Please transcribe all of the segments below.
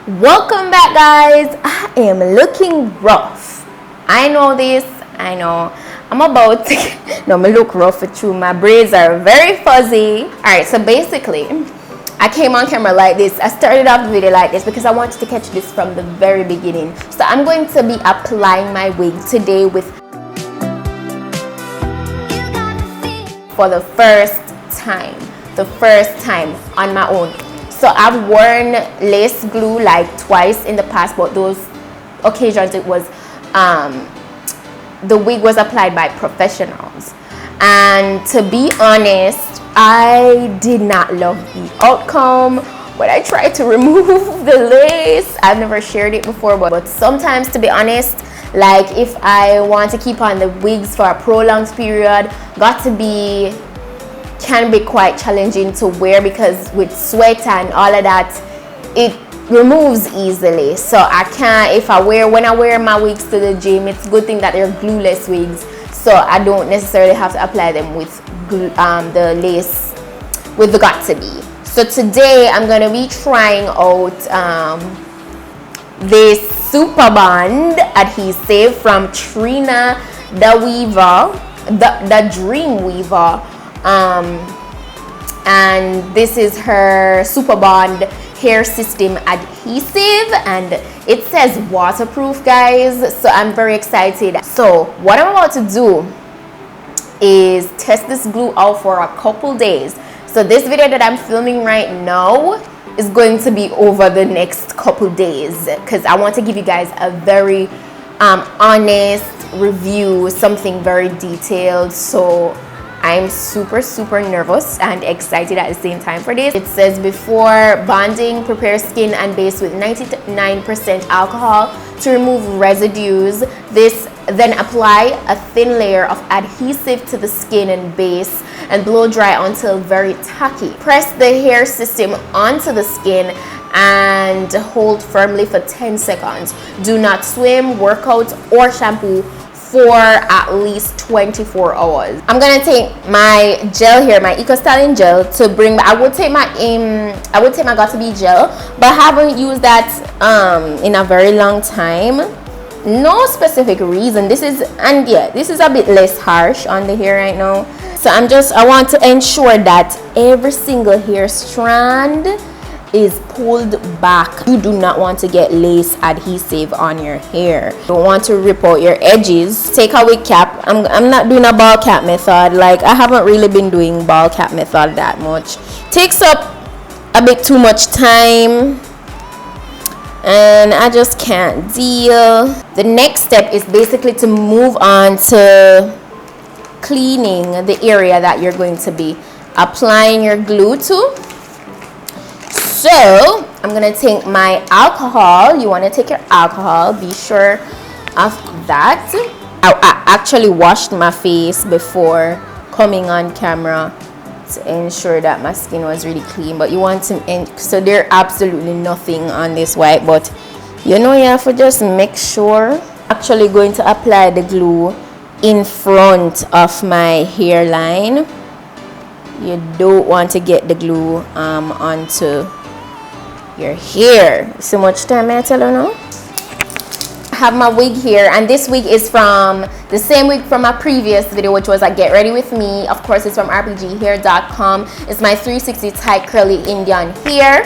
Welcome back, guys. I am looking rough. I know this. I know. I'm about to no, I look rough too. My braids are very fuzzy. Alright, so basically I came on camera like this. I started off the video like this because I wanted to catch this from the very beginning. So I'm going to be applying my wig today with for the first time on my own. So I've worn lace glue like twice in the past, but those occasions it was the wig was applied by professionals, and to be honest, I did not love the outcome. But I tried to remove the lace. I've never shared it before, but sometimes, to be honest, like if I want to keep on the wigs for a prolonged period, can be quite challenging to wear, because with sweat and all of that, it removes easily. So I can't, when I wear my wigs to the gym, it's a good thing that they're glueless wigs, so I don't necessarily have to apply them with the lace with the got to be. So today I'm gonna be trying out this Super Bond adhesive from Trina Da Dreamweaver. And this is her Super Bond hair system adhesive, and it says waterproof, guys, so I'm very excited. So what I'm about to do is test this glue out for a couple days. So this video that I'm filming right now is going to be over the next couple days, because I want to give you guys a very honest review, something very detailed. So I'm super nervous and excited at the same time for this. It says, before bonding, prepare skin and base with 99% alcohol to remove residues. Then apply a thin layer of adhesive to the skin and base and blow dry until very tacky. Press the hair system onto the skin and hold firmly for 10 seconds. Do not swim, work out, or shampoo for at least 24 hours. I'm gonna take my gel here, my Eco Styling gel, to bring back. I would take my got to be gel, but I haven't used that in a very long time. No specific reason. This is a bit less harsh on the hair right now. So I want to ensure that every single hair strand is pulled back. You do not want to get lace adhesive on your hair. You don't want to rip out your edges. Take a wig cap. I'm not doing a ball cap method. Like, I haven't really been doing ball cap method that much. Takes up a bit too much time, and I just can't deal. The next step is basically to move on to cleaning the area that you're going to be applying your glue to. So I'm gonna take my alcohol. You want to take your alcohol, be sure of that. I actually washed my face before coming on camera to ensure that my skin was really clean, but you want to, so there's absolutely nothing on this white, but you have to just make sure. Actually going to apply the glue in front of my hairline. You don't want to get the glue onto your hair. So much time, I tell you now. I have my wig here, and this wig is from the same wig from my previous video, which was a get ready with me. Of course, it's from rpghair.com. It's my 360 tight curly Indian hair,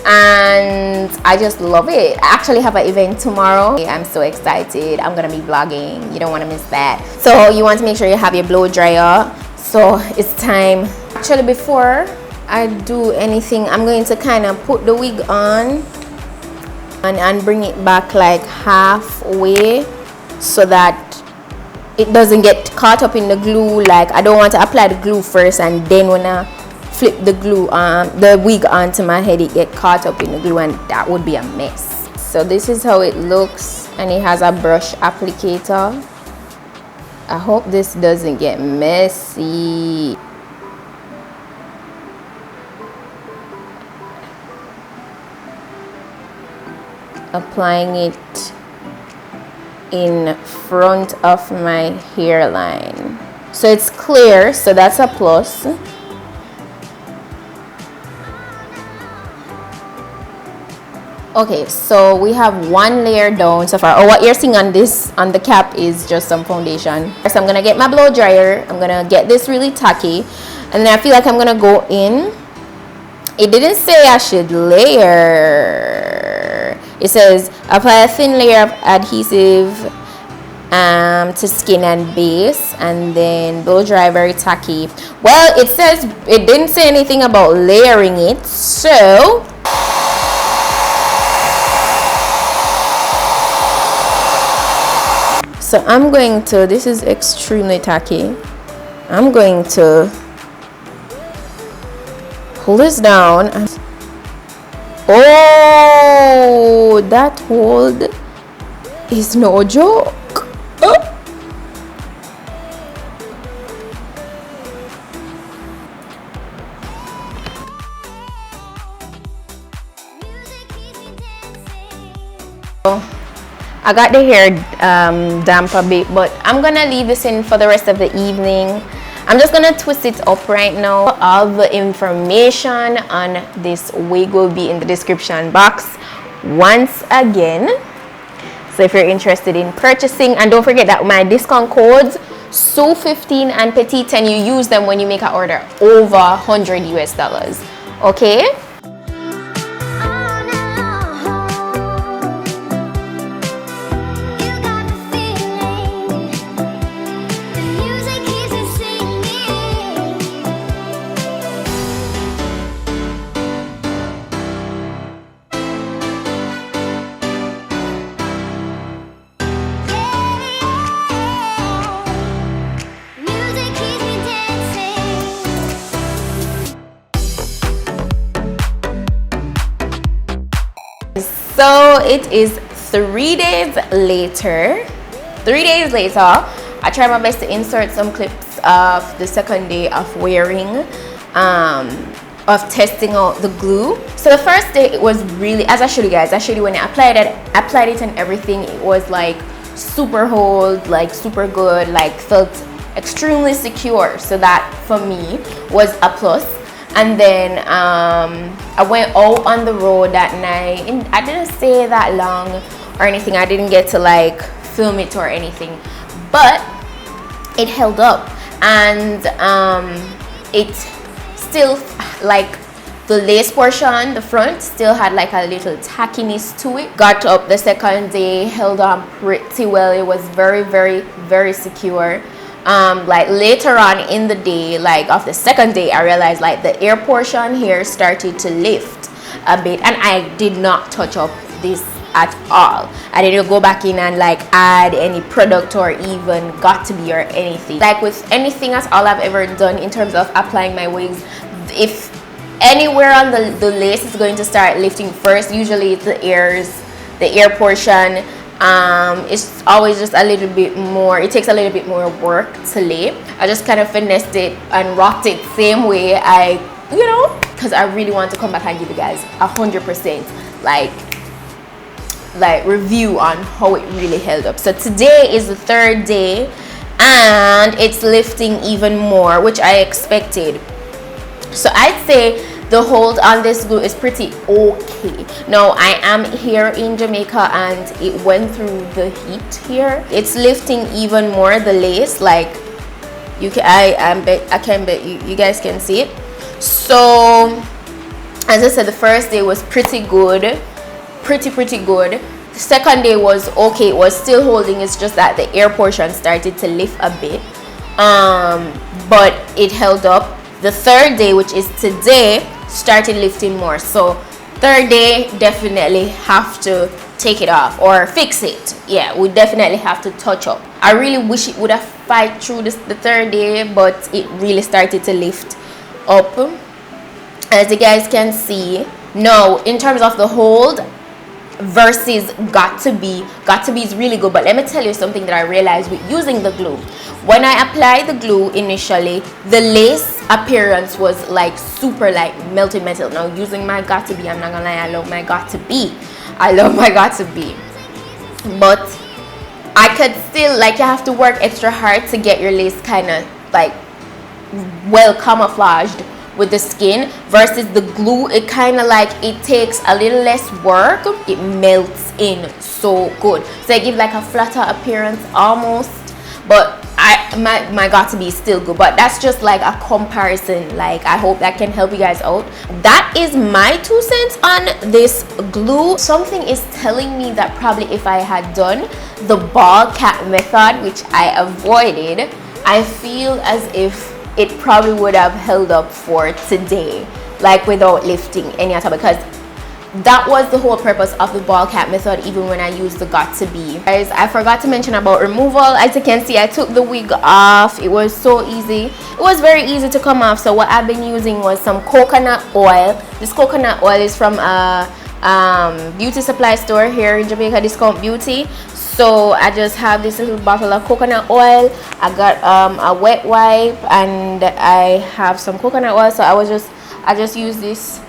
and I just love it. I actually have an event tomorrow. I'm so excited. I'm gonna be vlogging. You don't want to miss that. So you want to make sure you have your blow dryer. So it's time. Actually, before I do anything, I'm going to kind of put the wig on and bring it back like halfway, so that it doesn't get caught up in the glue. Like, I don't want to apply the glue first, and then when I flip the glue the wig onto my head, it get caught up in the glue, and that would be a mess. So this is how it looks, and it has a brush applicator. I hope this doesn't get messy. Applying it in front of my hairline, so it's clear, so that's a plus. Okay, so we have one layer down so far. Oh, what you're seeing on this, on the cap, is just some foundation. So I'm gonna get my blow dryer. I'm gonna get this really tacky, and then I feel like I'm gonna go in. It didn't say I should layer. It says apply a thin layer of adhesive to skin and base, and then blow dry very tacky. Well, it says, it didn't say anything about layering it, so I'm going to, this is extremely tacky, I'm going to pull this down. Oh, that hold is no joke. Oh. I got the hair damp a bit, but I'm gonna leave this in for the rest of the evening. I'm just gonna twist it up right now. All the information on this wig will be in the description box once again. So if you're interested in purchasing, and don't forget that my discount codes SUE15 and PETITE-10, you use them when you make an order over $100 US. Okay? So it is 3 days later. 3 days later, I tried my best to insert some clips of the second day of wearing, of testing out the glue. So the first day it was really, as I showed you guys, I showed you when I applied it and everything, it was like super hold, like super good, like felt extremely secure. So that for me was a plus. And then I went out on the road that night, and I didn't stay that long or anything. I didn't get to like film it or anything, but it held up, and it still, like, the lace portion, the front, still had like a little tackiness to it. Got up the second day, held on pretty well. It was very, very, very secure. Like later on in the day, like of the second day, I realized like the ear portion here started to lift a bit, and I did not touch up this at all. I didn't go back in and like add any product or even got to be or anything. Like with anything, that's all I've ever done in terms of applying my wigs. If anywhere on the lace is going to start lifting first, usually it's the ear portion. It's always just a little bit more, it takes a little bit more work to lay. I just kind of finessed it and rocked it same way you know, because I really want to come back and give you guys 100% like review on how it really held up. So today is the third day, and it's lifting even more, which I expected. So I'd say the hold on this glue is pretty okay. Now I am here in Jamaica and it went through the heat here. It's lifting even more, the lace, like you can, I can bet you guys can see it. So as I said, the first day was pretty good, pretty good. The second day was okay, it was still holding. It's just that the ear portion started to lift a bit, but it held up. The third day, which is today, started lifting more. So third day, definitely have to take it off or fix it. Yeah, we definitely have to touch up. I really wish it would have fight through the third day, but it really started to lift up, as you guys can see. Now in terms of the hold versus got to be is really good. But let me tell you something that I realized with using the glue. When I applied the glue initially, the lace appearance was like super like melted metal. Now using my got to be, I'm not gonna lie, I love my got to be, but I could still, like, you have to work extra hard to get your lace kind of like well camouflaged with the skin, versus the glue, it kind of like it takes a little less work, it melts in so good, so it gives like a flatter appearance almost. But my got to be still good, but that's just like a comparison. Like, I hope that can help you guys out. That is my 2 cents on this glue. Something is telling me that probably if I had done the ball cap method, which I avoided, I feel as if it probably would have held up for today, like without lifting any at all, because that was the whole purpose of the ball cap method, even when I used the got to be. Guys, I forgot to mention about removal. As you can see, I took the wig off. It was so easy. It was very easy to come off. So what I've been using was some coconut oil. This coconut oil is from a beauty supply store here in Jamaica, Discount Beauty. So I just have this little bottle of coconut oil. I got a wet wipe, and I have some coconut oil. So I just use this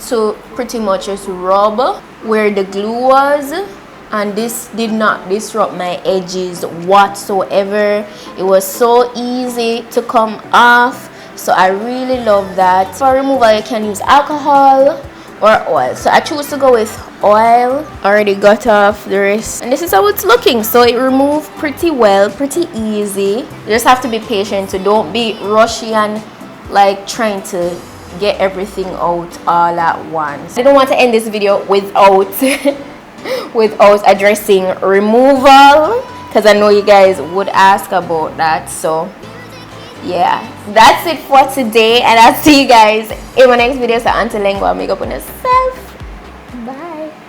to pretty much just rub where the glue was, and this did not disrupt my edges whatsoever. It was so easy to come off, so I really love that. For removal, you can use alcohol or oil, so I choose to go with oil. Already got off the rest, and this is how it's looking. So it removed pretty well, pretty easy. You just have to be patient, so don't be rushy and like trying to get everything out all at once. I don't want to end this video without without addressing removal, because I know you guys would ask about that. So yeah, that's it for today, and I'll see you guys in my next video. So until then, go and make up on yourself.